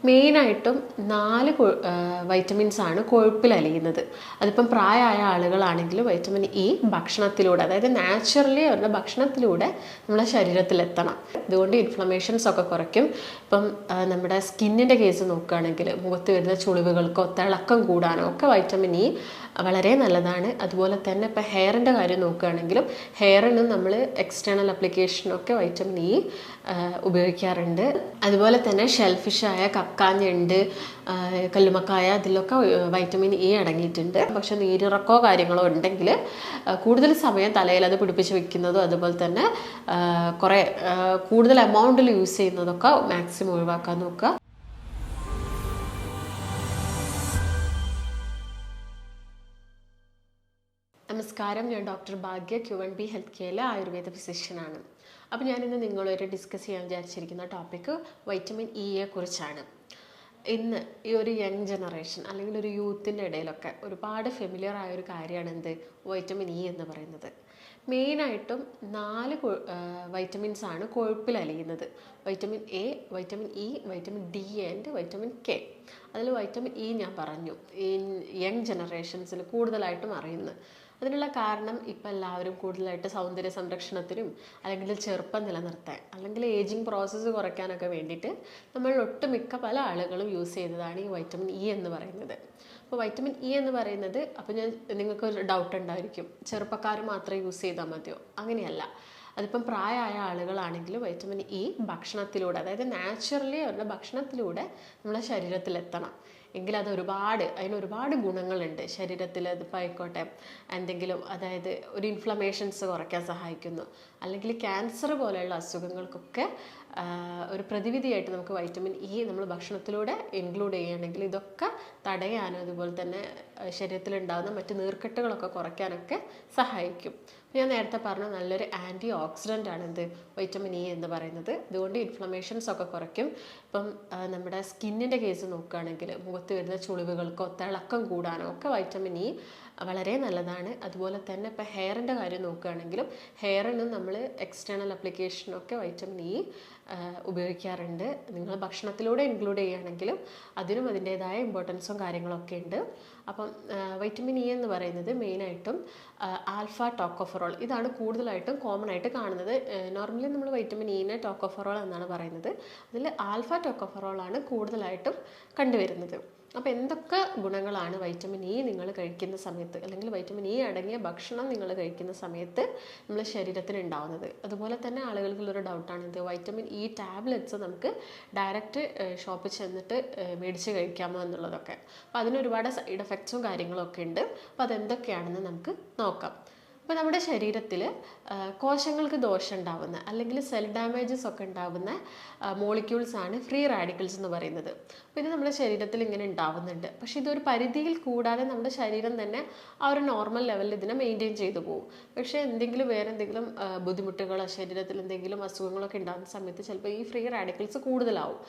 മെയിനായിട്ടും 4 വൈറ്റമിൻസ് ആണ് കൊഴുപ്പിൽ അലിയുന്നത്. അതിപ്പം പ്രായമായ ആളുകളാണെങ്കിൽ വൈറ്റമിൻ ഇ ഭക്ഷണത്തിലൂടെ, അതായത് നാച്ചുറലി അവരുടെ ഭക്ഷണത്തിലൂടെ നമ്മുടെ ശരീരത്തിലെത്തണം. ഇതുകൊണ്ട് ഇൻഫ്ലമേഷൻസ് ഒക്കെ കുറയ്ക്കും. ഇപ്പം നമ്മുടെ സ്കിന്നിൻ്റെ കേസ് നോക്കുകയാണെങ്കിൽ മുഖത്ത് വരുന്ന ചുളിവുകൾക്കോ തിളക്കം കൂടാനോ ഒക്കെ വൈറ്റമിൻ ഇ വളരെ നല്ലതാണ്. അതുപോലെ തന്നെ ഇപ്പോൾ ഹെയറിൻ്റെ കാര്യം നോക്കുകയാണെങ്കിലും ഹെയറിന് നമ്മൾ എക്സ്റ്റേണൽ അപ്ലിക്കേഷനൊക്കെ വൈറ്റമിൻ ഇ ഉപയോഗിക്കാറുണ്ട്. അതുപോലെ തന്നെ ഷെൽഫിഷായ കക്കാഞ്ഞുണ്ട്, കല്ലുമക്കായ, അതിലൊക്കെ വൈറ്റമിൻ ഇ അടങ്ങിയിട്ടുണ്ട്. പക്ഷെ നീരിറക്കോ കാര്യങ്ങളോ ഉണ്ടെങ്കിൽ കൂടുതൽ സമയം തലയിൽ അത് പിടിപ്പിച്ച് വെക്കുന്നതും അതുപോലെ തന്നെ കുറേ കൂടുതൽ എമൗണ്ടിൽ യൂസ് ചെയ്യുന്നതൊക്കെ മാക്സിമം ഒഴിവാക്കാൻ നോക്കുക. നമസ്കാരം, ഞാൻ ഡോക്ടർ ഭാഗ്യ, Q&B ഹെൽത്ത് കെയറിലെ ആയുർവേദ ഫിസിഷ്യനാണ്. അപ്പോൾ ഞാനിന്ന് നിങ്ങളൊരു ഡിസ്കസ് ചെയ്യാൻ വിചാരിച്ചിരിക്കുന്ന ടോപ്പിക്ക് വൈറ്റമിൻ ഇയെ കുറിച്ചാണ്. ഇന്ന് ഈ ഒരു യങ് ജനറേഷൻ അല്ലെങ്കിൽ ഒരു യൂത്തിൻ്റെ ഇടയിലൊക്കെ ഒരുപാട് ഫെമിലിയർ ആയ ഒരു കാര്യമാണ് എന്ത്, വൈറ്റമിൻ ഇ എന്ന് പറയുന്നത്. മെയിനായിട്ടും 4 വൈറ്റമിൻസ് ആണ് കൊഴുപ്പിൽ അലിയുന്നത്. Vitamin A, vitamin E, vitamin D and vitamin K. അതിൽ വൈറ്റമിൻ ഇ ഞാൻ പറഞ്ഞു ഈ യങ് ജനറേഷൻസിൽ കൂടുതലായിട്ടും അറിയുന്നത്. അതിനുള്ള കാരണം ഇപ്പം എല്ലാവരും കൂടുതലായിട്ട് സൗന്ദര്യ സംരക്ഷണത്തിനും അല്ലെങ്കിൽ ചെറുപ്പം നിലനിർത്താൻ അല്ലെങ്കിൽ ഏജിങ് പ്രോസസ്സ് കുറയ്ക്കാനൊക്കെ വേണ്ടിയിട്ട് നമ്മൾ ഒട്ടുമിക്ക പല ആളുകളും യൂസ് ചെയ്തതാണ് ഈ വൈറ്റമിൻ ഇ എന്ന് പറയുന്നത്. അപ്പോൾ വൈറ്റമിൻ ഇ എന്ന് പറയുന്നത്, അപ്പോൾ നിങ്ങൾക്കൊരു ഡൗട്ട് ഉണ്ടായിരിക്കും, ചെറുപ്പക്കാർ മാത്രമേ യൂസ് ചെയ്താൽ മതിയോ? അങ്ങനെയല്ല. അതിപ്പം പ്രായമായ ആളുകളാണെങ്കിൽ വൈറ്റമിൻ ഇ ഭക്ഷണത്തിലൂടെ, അതായത് നാച്ചുറലി അവരുടെ ഭക്ഷണത്തിലൂടെ നമ്മുടെ ശരീരത്തിലെത്തണം. എങ്കിൽ അതിന് ഒരുപാട് ഗുണങ്ങളുണ്ട് ശരീരത്തിൽ. അതിപ്പോൾ ആയിക്കോട്ടെ എന്തെങ്കിലും, അതായത് ഒരു ഇൻഫ്ലമേഷൻസ് കുറയ്ക്കാൻ സഹായിക്കുന്നു, അല്ലെങ്കിൽ ക്യാൻസർ പോലെയുള്ള അസുഖങ്ങൾക്കൊക്കെ ഒരു പ്രതിവിധിയായിട്ട് നമുക്ക് വൈറ്റമിൻ ഇ നമ്മൾ ഭക്ഷണത്തിലൂടെ ഇൻക്ലൂഡ് ചെയ്യുകയാണെങ്കിൽ ഇതൊക്കെ തടയാനും അതുപോലെ തന്നെ ശരീരത്തിലുണ്ടാകുന്ന മറ്റ് നീർക്കെട്ടുകളൊക്കെ കുറയ്ക്കാനൊക്കെ സഹായിക്കും. ഞാൻ നേരത്തെ പറഞ്ഞ നല്ലൊരു ആൻറ്റി ഓക്സിഡൻ്റ് ആണ് എന്ത്, വൈറ്റമിൻ ഇ എന്ന് പറയുന്നത്. അതുകൊണ്ട് ഇൻഫ്ലമേഷൻസ് ഒക്കെ കുറയ്ക്കും. ഇപ്പം നമ്മുടെ സ്കിന്നിൻ്റെ കേസ് നോക്കുകയാണെങ്കിൽ മുഖത്ത് വരുന്ന ചുളിവുകൾക്കോ തിളക്കം കൂടാനോ ഒക്കെ വൈറ്റമിൻ ഇ വളരെ നല്ലതാണ്. അതുപോലെ തന്നെ ഇപ്പോൾ ഹെയറിൻ്റെ കാര്യം നോക്കുകയാണെങ്കിലും ഹെയറിന് നമ്മൾ എക്സ്റ്റേണൽ അപ്ലിക്കേഷനൊക്കെ വൈറ്റമിൻ ഇ ഉപയോഗിക്കാറുണ്ട്. നിങ്ങൾ ഭക്ഷണത്തിലൂടെ ഇൻക്ലൂഡ് ചെയ്യുകയാണെങ്കിലും അതിനും അതിൻ്റേതായ ഇമ്പോർട്ടൻസും കാര്യങ്ങളൊക്കെ ഉണ്ട്. അപ്പം വൈറ്റമിൻ ഇ എന്ന് പറയുന്നത് മെയിനായിട്ടും ആൽഫ ടോക്കോഫെറോൾ, ഇതാണ് കൂടുതലായിട്ടും കോമൺ ആയിട്ട് കാണുന്നത്. നോർമലി നമ്മൾ വൈറ്റമിൻ ഇനെ ടോക്കോഫെറോൾ എന്നാണ് പറയുന്നത്. അതിൽ ആൽഫ ടോക്കോഫെറോളാണ് കൂടുതലായിട്ടും കണ്ടുവരുന്നത്. അപ്പോൾ എന്തൊക്കെ ഗുണങ്ങളാണ് വൈറ്റമിൻ ഇ നിങ്ങൾ കഴിക്കുന്ന സമയത്ത്, അല്ലെങ്കിൽ വൈറ്റമിൻ ഇ അടങ്ങിയ ഭക്ഷണം നിങ്ങൾ കഴിക്കുന്ന സമയത്ത് നമ്മുടെ ശരീരത്തിന് ഉണ്ടാവുന്നത്. അതുപോലെ തന്നെ ആളുകൾക്കുള്ളൊരു ഡൗട്ടാണ് ഇത്, വൈറ്റമിൻ ഇ ടാബ്ലറ്റ്സ് നമുക്ക് ഡയറക്റ്റ് ഷോപ്പിൽ ചെന്നിട്ട് മേടിച്ച് കഴിക്കാമോ എന്നുള്ളതൊക്കെ. അപ്പോൾ അതിനൊരുപാട് സൈഡ് എഫക്ട്സും കാര്യങ്ങളും ഒക്കെ ഉണ്ട്. അപ്പോൾ അതെന്തൊക്കെയാണെന്ന് നമുക്ക് നോക്കാം. അപ്പോൾ നമ്മുടെ ശരീരത്തിൽ കോശങ്ങൾക്ക് ദോഷം ഉണ്ടാവുന്ന അല്ലെങ്കിൽ സെൽ ഡാമേജസ് ഒക്കെ ഉണ്ടാവുന്ന മോളിക്യൂൾസ് ആണ് ഫ്രീ റാഡിക്കൽസ് എന്ന് പറയുന്നത്. അപ്പോൾ ഇത് നമ്മുടെ ശരീരത്തിൽ ഇങ്ങനെ ഉണ്ടാവുന്നുണ്ട്. പക്ഷേ ഇതൊരു പരിധിയിൽ കൂടാതെ നമ്മുടെ ശരീരം തന്നെ ആ ഒരു നോർമൽ ലെവലിൽ ഇതിനെ മെയിൻറ്റെയിൻ ചെയ്തു പോകും. പക്ഷേ വേറെ എന്തെങ്കിലും ബുദ്ധിമുട്ടുകളോ ശരീരത്തിൽ എന്തെങ്കിലും അസുഖങ്ങളൊക്കെ ഉണ്ടാകുന്ന സമയത്ത് ചിലപ്പോൾ ഈ ഫ്രീ റാഡിക്കൽസ് കൂടുതലാവും.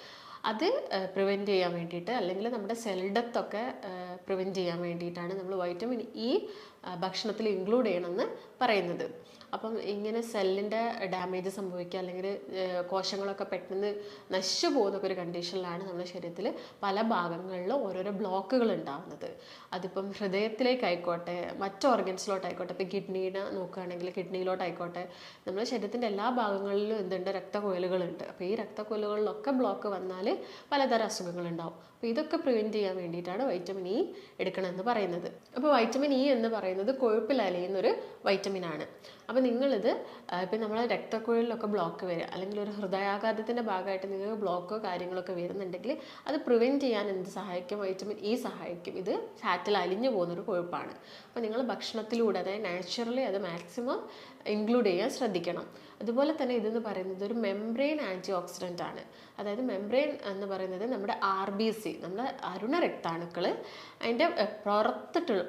അത് പ്രിവെൻറ്റ് ചെയ്യാൻ വേണ്ടിയിട്ട്, അല്ലെങ്കിൽ നമ്മുടെ സെൽ ഡെത്ത് ഒക്കെ പ്രിവെൻറ്റ് ചെയ്യാൻ വേണ്ടിയിട്ടാണ് നമ്മൾ വൈറ്റമിൻ ഇ ഭക്ഷണത്തിൽ ഇൻക്ലൂഡ് ചെയ്യണമെന്ന് പറയുന്നത്. അപ്പം ഇങ്ങനെ സെല്ലിൻ്റെ ഡാമേജ് സംഭവിക്കുക അല്ലെങ്കിൽ കോശങ്ങളൊക്കെ പെട്ടെന്ന് നശിച്ചു പോകുന്ന ഒരു കണ്ടീഷനിലാണ് നമ്മുടെ ശരീരത്തിൽ പല ഭാഗങ്ങളിലും ഓരോരോ ബ്ലോക്കുകൾ ഉണ്ടാകുന്നത്. അതിപ്പം ഹൃദയത്തിലേക്കായിക്കോട്ടെ മറ്റ് ഓർഗൻസിലോട്ടായിക്കോട്ടെ, ഇപ്പോൾ കിഡ്നീനെ നോക്കുകയാണെങ്കിൽ കിഡ്നിയിലോട്ടായിക്കോട്ടെ, നമ്മുടെ ശരീരത്തിൻ്റെ എല്ലാ ഭാഗങ്ങളിലും എന്തുണ്ട്, രക്തക്കുഴലുകളുണ്ട്. അപ്പോൾ ഈ രക്തക്കുഴലുകളിലൊക്കെ ബ്ലോക്ക് വന്നാൽ പലതരം അസുഖങ്ങളുണ്ടാവും. അപ്പോൾ ഇതൊക്കെ പ്രിവെൻറ്റ് ചെയ്യാൻ വേണ്ടിയിട്ടാണ് വൈറ്റമിൻ ഇ എടുക്കണമെന്ന് പറയുന്നത്. അപ്പോൾ വൈറ്റമിൻ ഇ എന്ന് പറയുന്നത് കൊഴുപ്പിൽ അലിയുന്നൊരു വൈറ്റമിനാണ്. അപ്പോൾ നിങ്ങളിത് ഇപ്പം നമ്മളെ രക്തക്കുഴലിലൊക്കെ ബ്ലോക്ക് വരിക അല്ലെങ്കിൽ ഒരു ഹൃദയാഘാതത്തിൻ്റെ ഭാഗമായിട്ട് നിങ്ങൾക്ക് ബ്ലോക്കോ കാര്യങ്ങളൊക്കെ വരുന്നുണ്ടെങ്കിൽ അത് പ്രിവെൻറ്റ് ചെയ്യാൻ എന്ത് സഹായിക്കും, വൈറ്റമിൻ ഇ സഹായിക്കും. ഇത് ഫാറ്റിൽ അലിഞ്ഞു പോകുന്നൊരു കൊഴുപ്പാണ്. അപ്പോൾ നിങ്ങൾ ഭക്ഷണത്തിലൂടെ, അതായത് നാച്ചുറലി അത് മാക്സിമം ഇൻക്ലൂഡ് ചെയ്യാൻ ശ്രദ്ധിക്കണം. അതുപോലെ തന്നെ ഇതെന്ന് പറയുന്നത് ഒരു മെംബ്രെയിൻ ആൻറ്റി ഓക്സിഡൻ്റ് ആണ്. അതായത് മെംബ്രെയിൻ എന്ന് പറയുന്നത് നമ്മുടെ RBC, നമ്മുടെ അരുണ രക്താണുക്കൾ, അതിൻ്റെ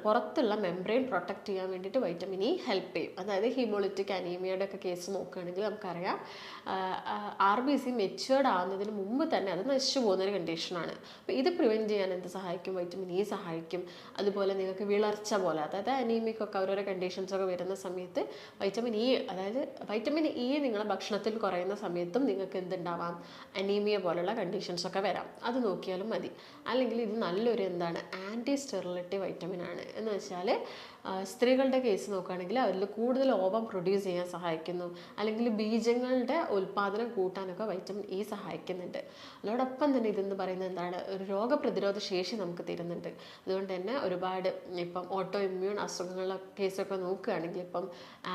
പുറത്തുള്ള മെംബ്രെയിൻ പ്രൊട്ടക്റ്റ് ചെയ്യാൻ വേണ്ടിയിട്ട് വൈറ്റമിൻ ഇ ഹെൽപ്പ് ചെയ്യും. അതായത് ഹീമോളിറ്റിക് അനീമിയയുടെ ഒക്കെ കേസ് നോക്കുകയാണെങ്കിൽ നമുക്കറിയാം RBC മെച്യൂർഡ് ആവുന്നതിന് മുമ്പ് തന്നെ അത് നശിച്ചു പോകുന്നൊരു കണ്ടീഷനാണ്. അപ്പോൾ ഇത് പ്രിവെൻറ്റ് ചെയ്യാൻ എന്ത് സഹായിക്കും, വൈറ്റമിൻ ഇ സഹായിക്കും. അതുപോലെ നിങ്ങൾക്ക് വിളർച്ച പോലെ, അതായത് അനീമിക് ഒക്കെ ഓരോരോ കണ്ടീഷൻസൊക്കെ വരുന്ന സമയത്ത് വൈറ്റമിൻ വൈറ്റമിൻ ഇ, അതായത് വൈറ്റമിൻ ഇ നിങ്ങളെ ഭക്ഷണത്തിൽ കുറയുന്ന സമയത്തും നിങ്ങൾക്ക് എന്തുണ്ടാവാം, അനീമിയ പോലുള്ള കണ്ടീഷൻസൊക്കെ വരാം. അത് നോക്കിയാലും മതി. അല്ലെങ്കിൽ ഇത് നല്ലൊരു എന്താണ്, ആൻറ്റി സ്റ്റെറിലിറ്റി വൈറ്റമിൻ ആണ്. എന്ന് വെച്ചാൽ സ്ത്രീകളുടെ കേസ് നോക്കുകയാണെങ്കിൽ അതിൽ കൂടുതൽ ഓവം പ്രൊഡ്യൂസ് ചെയ്യാൻ സഹായിക്കുന്നു, അല്ലെങ്കിൽ ബീജങ്ങളുടെ ഉൽപ്പാദനം കൂട്ടാനൊക്കെ വൈറ്റമിൻ ഇ സഹായിക്കുന്നുണ്ട്. അതോടൊപ്പം തന്നെ ഇതെന്ന് പറയുന്നത് എന്താണ്, ഒരു രോഗപ്രതിരോധ ശേഷി നമുക്ക് തരുന്നുണ്ട്. അതുകൊണ്ട് തന്നെ ഒരുപാട് ഇപ്പം ഓട്ടോ ഇമ്മ്യൂൺ അസുഖങ്ങളുടെ കേസൊക്കെ നോക്കുകയാണെങ്കിൽ, ഇപ്പം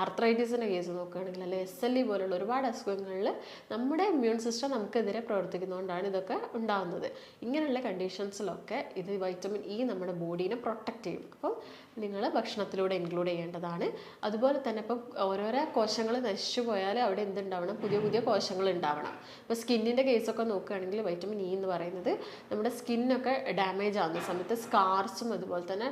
ആർത്രൈറ്റിസിൻ്റെ കേസ് നോക്കുകയാണെങ്കിൽ, അല്ലെങ്കിൽ SLE പോലുള്ള ഒരുപാട് അസുഖങ്ങളിൽ നമ്മുടെ ഇമ്മ്യൂൺ സിസ്റ്റം നമുക്കെതിരെ പ്രവർത്തിക്കുന്നതുകൊണ്ടാണ് ഇതൊക്കെ ഉണ്ടാകുന്നത്. ഇങ്ങനെയുള്ള കണ്ടീഷൻസിലൊക്കെ ഇത് വൈറ്റമിൻ ഇ നമ്മുടെ ബോഡീനെ പ്രൊട്ടക്റ്റ് ചെയ്യും. അപ്പം നിങ്ങൾ ഭക്ഷണത്തിലൂടെ ഇൻക്ലൂഡ് ചെയ്യേണ്ടതാണ്. അതുപോലെ തന്നെ ഇപ്പം ഓരോരോ കോശങ്ങൾ നശിച്ചു പോയാൽ അവിടെ എന്തുണ്ടാവണം, പുതിയ പുതിയ കോശങ്ങൾ ഉണ്ടാവണം. ഇപ്പോൾ സ്കിന്നിൻ്റെ കേസൊക്കെ നോക്കുകയാണെങ്കിൽ വൈറ്റമിൻ ഇ എന്ന് പറയുന്നത് നമ്മുടെ സ്കിന്നൊക്കെ ഡാമേജ് ആകുന്ന സമയത്ത് സ്കാർസും അതുപോലെ തന്നെ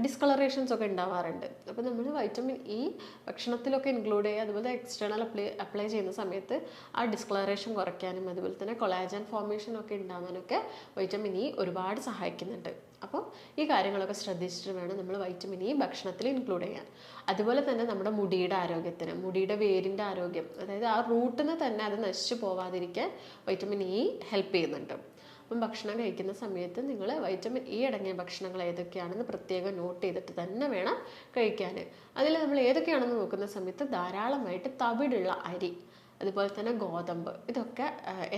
ഡിസ്കളറേഷൻസ് ഒക്കെ ഉണ്ടാവാറുണ്ട്. അപ്പോൾ നമ്മൾ വൈറ്റമിൻ ഇ ഭക്ഷണത്തിലൊക്കെ ഇൻക്ലൂഡ് ചെയ്യുക. അതുപോലെ എക്സ്റ്റേണൽ അപ്ലൈ ചെയ്യുന്ന സമയത്ത് ആ ഡിസ്കളറേഷൻ കുറയ്ക്കാനും അതുപോലെ തന്നെ കൊളാജൻ ഫോർമേഷൻ ഒക്കെ ഉണ്ടാകാനൊക്കെ വൈറ്റമിൻ ഇ ഒരുപാട് സഹായിക്കുന്നുണ്ട്. അപ്പോൾ ഈ കാര്യങ്ങളൊക്കെ ശ്രദ്ധിച്ചിട്ട് വേണം നമ്മൾ വൈറ്റമിൻ ഇ ഭക്ഷണത്തിൽ ഇൻക്ലൂഡ് ചെയ്യാൻ. അതുപോലെ തന്നെ നമ്മുടെ മുടിയുടെ ആരോഗ്യത്തിന്, മുടിയുടെ വേരിൻ്റെ ആരോഗ്യം, അതായത് ആ റൂട്ടിൽ നിന്ന് തന്നെ അത് നശിച്ചു പോവാതിരിക്കാൻ വൈറ്റമിൻ ഇ ഹെൽപ്പ് ചെയ്യുന്നുണ്ട്. അപ്പം ഭക്ഷണം കഴിക്കുന്ന സമയത്ത് നിങ്ങൾ വൈറ്റമിൻ ഇ അടങ്ങിയ ഭക്ഷണങ്ങൾ ഏതൊക്കെയാണെന്ന് പ്രത്യേകം നോട്ട് ചെയ്തിട്ട് തന്നെ വേണം കഴിക്കാൻ. അതിൽ നമ്മൾ ഏതൊക്കെയാണെന്ന് നോക്കുന്ന സമയത്ത് ധാരാളമായിട്ട് തവിടുള്ള അരി, അതുപോലെ തന്നെ ഗോതമ്പ്, ഇതൊക്കെ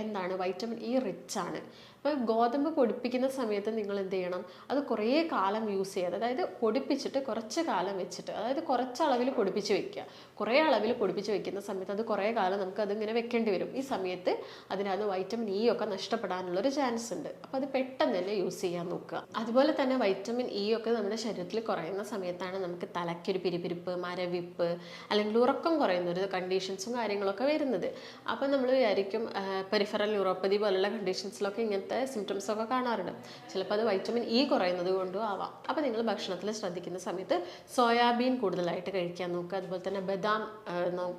എന്താണ്, വൈറ്റമിൻ ഇ റിച്ച് ആണ്. അപ്പോൾ ഗോതമ്പ് പൊടിപ്പിക്കുന്ന സമയത്ത് നിങ്ങൾ എന്ത് ചെയ്യണം, അത് കുറേ കാലം യൂസ് ചെയ്യാതെ, അതായത് പൊടിപ്പിച്ചിട്ട് കുറച്ച് കാലം വെച്ചിട്ട്, അതായത് കുറച്ച് അളവിൽ പൊടിപ്പിച്ച് വെക്കുക. കുറേ അളവിൽ പൊടിപ്പിച്ച് വെക്കുന്ന സമയത്ത് അത് കുറേ കാലം നമുക്ക് അതിങ്ങനെ വെക്കേണ്ടി വരും. ഈ സമയത്ത് അതിനകത്ത് വൈറ്റമിൻ ഇ ഒക്കെ നഷ്ടപ്പെടാനുള്ളൊരു ചാൻസ് ഉണ്ട്. അപ്പോൾ അത് പെട്ടെന്ന് തന്നെ യൂസ് ചെയ്യാൻ നോക്കുക. അതുപോലെ തന്നെ വൈറ്റമിൻ ഇ ഒക്കെ നമ്മുടെ ശരീരത്തിൽ കുറയുന്ന സമയത്താണ് നമുക്ക് തലയ്ക്കൊരു പിരിപിരിപ്പ്, മരവിപ്പ്, അല്ലെങ്കിൽ ഉറക്കം കുറയുന്ന ഒരു കണ്ടീഷൻസും കാര്യങ്ങളൊക്കെ വരുന്നത്. അപ്പോൾ നമ്മൾ വിചാരിക്കും പെരിഫറൽ ന്യൂറോപ്പതി പോലുള്ള കണ്ടീഷൻസിലൊക്കെ ഇങ്ങനത്തെ സിംറ്റംസ് ഒക്കെ കാണാറുണ്ട്. ചിലപ്പോൾ അത് വൈറ്റമിൻ ഇ കുറയുന്നത് കൊണ്ടും ആവാം. അപ്പോൾ നിങ്ങൾ ഭക്ഷണത്തിൽ ശ്രദ്ധിക്കുന്ന സമയത്ത് സോയാബീൻ കൂടുതലായിട്ട് കഴിക്കാൻ നോക്കുക. അതുപോലെ തന്നെ ബദാം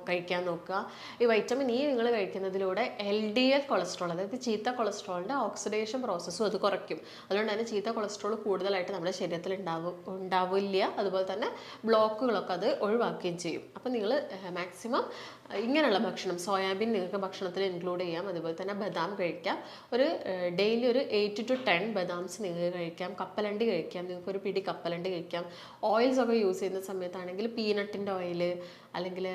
കഴിക്കാൻ നോക്കുക. ഈ വൈറ്റമിൻ ഇ നിങ്ങൾ കഴിക്കുന്നതിലൂടെ LDL കൊളസ്ട്രോൾ, അതായത് ചീത്ത കൊളസ്ട്രോളിൻ്റെ ഓക്സിഡേഷൻ പ്രോസസ്സും അത് കുറയ്ക്കും. അതുകൊണ്ട് തന്നെ ചീത്ത കൊളസ്ട്രോൾ കൂടുതലായിട്ട് നമ്മുടെ ശരീരത്തിൽ ഉണ്ടാവില്ല. അതുപോലെ തന്നെ ബ്ലോക്കുകളൊക്കെ അത് ഒഴിവാക്കുകയും ചെയ്യും. അപ്പോൾ നിങ്ങൾ മാക്സിമം ഇങ്ങനെയുള്ള ഭക്ഷണം, സോയാബീൻ നിങ്ങൾക്ക് ഭക്ഷണത്തിൽ ഇൻക്ലൂഡ് ചെയ്യാം. അതുപോലെ തന്നെ ബദാം കഴിക്കാം. ഡെയിലി ഒരു 8 to 10 ബദാംസ് നിങ്ങൾക്ക് കഴിക്കാം. കപ്പലണ്ടി കഴിക്കാം, നിങ്ങൾക്ക് ഒരു പിടി കപ്പലണ്ടി കഴിക്കാം. ഓയിൽസ് ഒക്കെ യൂസ് ചെയ്യുന്ന സമയത്താണെങ്കിൽ പീനട്ടിൻ്റെ ഓയിൽ, അല്ലെങ്കിൽ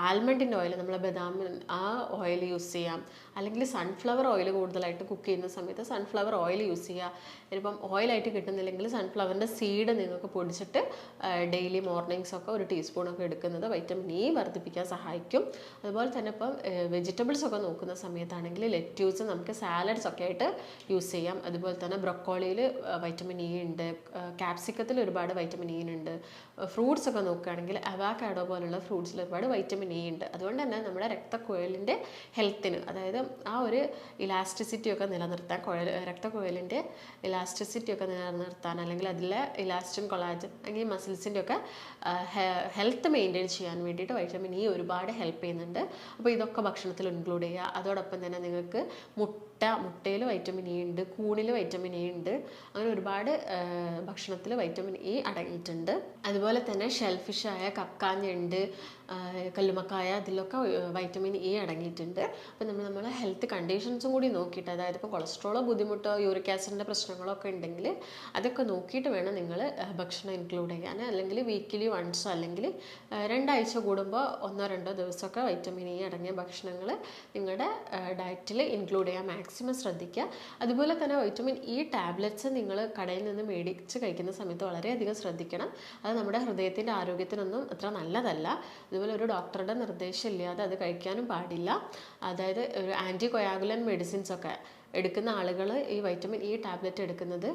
ആൽമണ്ടിൻ്റെ ഓയിൽ, നമ്മൾ ബദാം ആ ഓയിൽ യൂസ് ചെയ്യാം. അല്ലെങ്കിൽ സൺഫ്ലവർ ഓയിൽ കൂടുതലായിട്ട് കുക്ക് ചെയ്യുന്ന സമയത്ത് സൺഫ്ലവർ ഓയിൽ യൂസ് ചെയ്യുക. ഇനിയിപ്പം ഓയിലായിട്ട് കിട്ടുന്നില്ലെങ്കിൽ സൺഫ്ലവറിൻ്റെ സീഡ് നിങ്ങൾക്ക് പൊടിച്ചിട്ട് ഡെയിലി മോർണിംഗ്സ് ഒക്കെ ഒരു ടീസ്പൂണൊക്കെ എടുക്കുന്നത് വൈറ്റമിൻ ഇ വർദ്ധിപ്പിക്കാൻ സഹായിക്കും. അതുപോലെ തന്നെ ഇപ്പം വെജിറ്റബിൾസ് ഒക്കെ നോക്കുന്ന സമയത്താണെങ്കിൽ ലെറ്റ്യൂസ് നമുക്ക് സാലഡ്സ് ഒക്കെ ആയിട്ട് യൂസ് ചെയ്യാം. അതുപോലെ തന്നെ ബ്രൊക്കോളിയിൽ വൈറ്റമിൻ ഇ ഉണ്ട്, ക്യാപ്സിക്കത്തിൽ ഒരുപാട് വൈറ്റമിൻ ഇ ഉണ്ട്. ഫ്രൂട്ട്സ് ഒക്കെ നോക്കുകയാണെങ്കിൽ അവാക്കാഡോ പോലുള്ള ഫ്രൂട്ട്സിൽ ഒരുപാട് വൈറ്റമിൻ ഇ ഉണ്ട്. അതുകൊണ്ട് തന്നെ നമ്മുടെ രക്തക്കുഴലിൻ്റെ ഹെൽത്തിന്, അതായത് ആ ഒരു ഇലാസ്റ്റിസിറ്റി ഒക്കെ നിലനിർത്താൻ, രക്തക്കുഴലിൻ്റെ ഇലാസ്റ്റിസിറ്റി ഒക്കെ നിലനിർത്താൻ, അല്ലെങ്കിൽ അതിലെ ഇലാസ്റ്റിൻ, കൊളാജൻ അല്ലെങ്കിൽ മസിൽസിൻ്റെ ഒക്കെ ഹെൽത്ത് മെയിൻറ്റെയിൻ ചെയ്യാൻ വേണ്ടിയിട്ട് വൈറ്റമിൻ ഇ ഒരുപാട് ഹെൽപ്പ് ചെയ്യുന്നുണ്ട്. അപ്പോൾ ഇതൊക്കെ ഭക്ഷണത്തിൽ ഇൻക്ലൂഡ് ചെയ്യുക. അതോടൊപ്പം തന്നെ നിങ്ങൾക്ക് മുട്ടയിൽ വൈറ്റമിൻ ഇ ഉണ്ട്, കൂണിൽ വൈറ്റമിൻ ഇ ഉണ്ട്. അങ്ങനെ ഒരുപാട് ഭക്ഷണത്തിൽ വൈറ്റമിൻ ഇ അടങ്ങിയിട്ടുണ്ട്. അതുപോലെ തന്നെ ഷെൽഫിഷായ കക്കാഞ്ഞുണ്ട്, കല്ലുമക്കായ, അതിലൊക്കെ വൈറ്റമിൻ ഇ അടങ്ങിയിട്ടുണ്ട്. അപ്പോൾ നമ്മളെ ഹെൽത്ത് കണ്ടീഷൻസും കൂടി നോക്കിയിട്ട്, അതായത് ഇപ്പോൾ കൊളസ്ട്രോളോ ബുദ്ധിമുട്ടോ യൂറിക് ആസിഡിൻ്റെ പ്രശ്നങ്ങളോ ഒക്കെ ഉണ്ടെങ്കിൽ അതൊക്കെ നോക്കിയിട്ട് വേണം നിങ്ങൾ ഭക്ഷണം ഇൻക്ലൂഡ് ചെയ്യാൻ. അല്ലെങ്കിൽ വീക്കിലി വൺസോ അല്ലെങ്കിൽ 2 ആഴ്ച കൂടുമ്പോൾ 1-2 ദിവസമൊക്കെ വൈറ്റമിൻ ഇ അടങ്ങിയ ഭക്ഷണങ്ങൾ നിങ്ങളുടെ ഡയറ്റിൽ ഇൻക്ലൂഡ് ചെയ്യാൻ മാക്സിമം ശ്രദ്ധിക്കുക. അതുപോലെ തന്നെ വൈറ്റമിൻ ഇ ടാബ്ലറ്റ്സ് നിങ്ങൾ കടയിൽ നിന്ന് മേടിച്ച് കഴിക്കുന്ന സമയത്ത് വളരെയധികം ശ്രദ്ധിക്കണം. അത് നമ്മുടെ ഹൃദയത്തിൻ്റെ ആരോഗ്യത്തിനൊന്നും അത്ര നല്ലതല്ല. അതുപോലെ ഒരു ഡോക്ടറുടെ നിർദ്ദേശം ഇല്ലാതെ അത് കഴിക്കാനും പാടില്ല. അതായത് ഒരു ആൻറ്റി കൊയാഗുലൻ മെഡിസിൻസ് ഒക്കെ എടുക്കുന്ന ആളുകൾ ഈ വൈറ്റമിൻ ഇ ടാബ്ലറ്റ് എടുക്കുന്നത്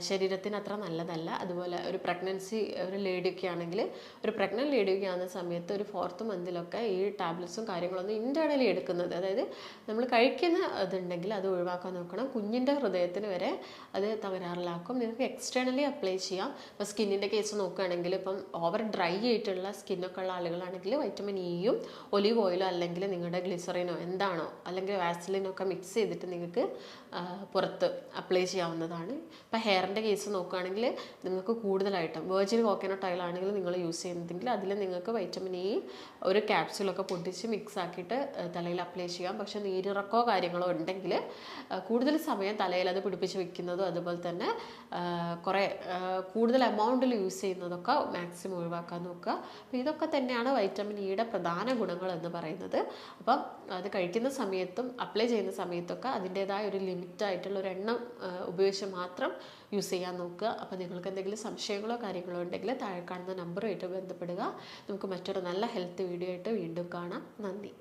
ശരീരത്തിന് അത്ര നല്ലതല്ല. അതുപോലെ ഒരു പ്രഗ്നൻസി, ഒരു ലേഡിയൊക്കെ ആണെങ്കിൽ, ഒരു പ്രഗ്നൻറ്റ് ലേഡിയൊക്കെ ആകുന്ന സമയത്ത് ഒരു 4th മന്തിലൊക്കെ ഈ ടാബ്ലറ്റ്സും കാര്യങ്ങളൊന്നും ഇൻറ്റേർണലി എടുക്കുന്നത്, അതായത് നമ്മൾ കഴിക്കുന്ന ഇതുണ്ടെങ്കിൽ അത് ഒഴിവാക്കാൻ നോക്കണം. കുഞ്ഞിൻ്റെ ഹൃദയത്തിന് വരെ അത് തകരാറിലാക്കും. നിങ്ങൾക്ക് എക്സ്റ്റേണലി അപ്ലൈ ചെയ്യാം. ഇപ്പോൾ സ്കിന്നിൻ്റെ കേസ് നോക്കുകയാണെങ്കിൽ, ഇപ്പം ഓവർ ഡ്രൈ ആയിട്ടുള്ള സ്കിന്നൊക്കെ ഉള്ള ആളുകളാണെങ്കിൽ വൈറ്റമിൻ ഇയും ഒലിവ് ഓയിലോ അല്ലെങ്കിൽ നിങ്ങളുടെ ഗ്ലിസറിനോ എന്താണോ അല്ലെങ്കിൽ വാസലിനോ ഒക്കെ മിക്സ് ചെയ്തിട്ട് നിങ്ങൾക്ക് ചെയ്ത് പുറത്ത് അപ്ലൈ ചെയ്യാവുന്നതാണ്. ഇപ്പോൾ ഹെയറിൻ്റെ കേസ് നോക്കുകയാണെങ്കിൽ നിങ്ങൾക്ക് കൂടുതലായിട്ടും വെർജിൻ കോക്കനട്ട് ഓയിൽ ആണെങ്കിൽ നിങ്ങൾ യൂസ് ചെയ്യുന്നതെങ്കിൽ അതിൽ നിങ്ങൾക്ക് വൈറ്റമിൻ ഇ ഒരു ക്യാപ്സ്യൂളൊക്കെ പൊട്ടിച്ച് മിക്സ് ആക്കിയിട്ട് തലയിൽ അപ്ലൈ ചെയ്യാം. പക്ഷേ നീരിറക്കോ കാര്യങ്ങളോ ഉണ്ടെങ്കിൽ കൂടുതൽ സമയം തലയിൽ അത് പിടിപ്പിച്ച് വെക്കുന്നതും അതുപോലെ തന്നെ കുറേ കൂടുതൽ എമൗണ്ടിൽ യൂസ് ചെയ്യുന്നതൊക്കെ മാക്സിമം ഒഴിവാക്കാൻ നോക്കുക. അപ്പോൾ ഇതൊക്കെ തന്നെയാണ് വൈറ്റമിൻ ഇയുടെ പ്രധാന ഗുണങ്ങൾ എന്ന് പറയുന്നത്. അപ്പം അത് കഴിക്കുന്ന സമയത്തും അപ്ലൈ ചെയ്യുന്ന സമയത്തൊക്കെ അതിൻ്റേതായ ഒരു ലിമിറ്റായിട്ടുള്ള ഒരു എണ്ണം ഉപയോഗിച്ച് മാത്രം യൂസ് ചെയ്യാൻ നോക്കുക. അപ്പോൾ നിങ്ങൾക്ക് എന്തെങ്കിലും സംശയങ്ങളോ കാര്യങ്ങളോ ഉണ്ടെങ്കിൽ താഴെ കാണുന്ന നമ്പറുമായിട്ട് ബന്ധപ്പെടുക. നമുക്ക് മറ്റൊരു നല്ല ഹെൽത്ത് വീഡിയോ ആയിട്ട് വീണ്ടും കാണാം. നന്ദി.